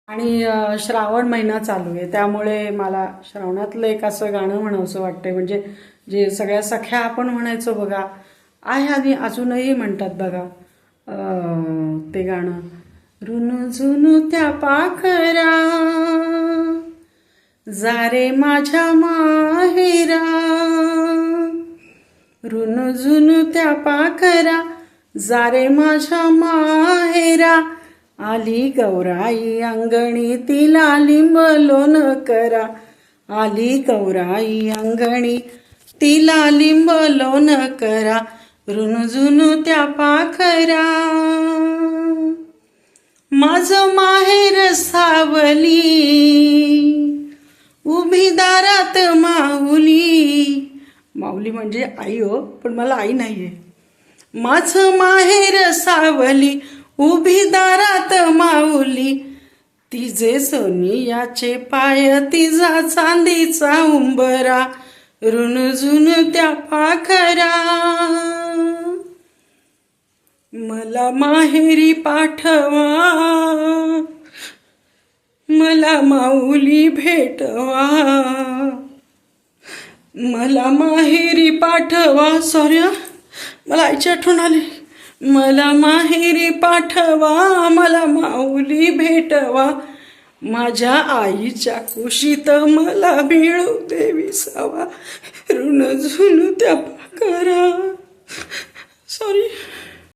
आणि श्रावण महिना चालू आहे, त्यामुळे मला श्रावणातलं एक असं गाणं म्हणावंसं वाटतंय. म्हणजे जे सगळ्या सख्या आपण म्हणायचो बघा, आहे आणि अजूनही म्हणतात बघा ते गाणं. रुनू झुनू त्या पाखरा जारे माझ्या माहेरा, रुनू झुनू त्या पाखरा जारे माझ्या माहेरा, आली गौराई अंगणी तिला लिंब लोण करा, आली गौराई अंगणी तिला लिंब लोण करा, रुनू झुनू त्या पाखरा. माझं माहेर सावली उभी दारात माऊली, माऊली म्हणजे आई हो, पण मला आई नाहीये. माझं माहेर सावली उभी दारात माऊली, तिचे सोनियाचे पाय तिचा चांदीचा उंबरा, रुनू झुनू त्या पाखरा. मला माहेरी पाठवा, मला माऊली भेटवा, मला माहेरी पाठवा. सॉरी मला आईची आठवण आली. मला माहेरी पाठवा, मला माऊली भेटवा, माझ्या आईच्या कुशीत मला मिळू दे विसावा, रुनू झुनू त्या पाखरा. सॉरी.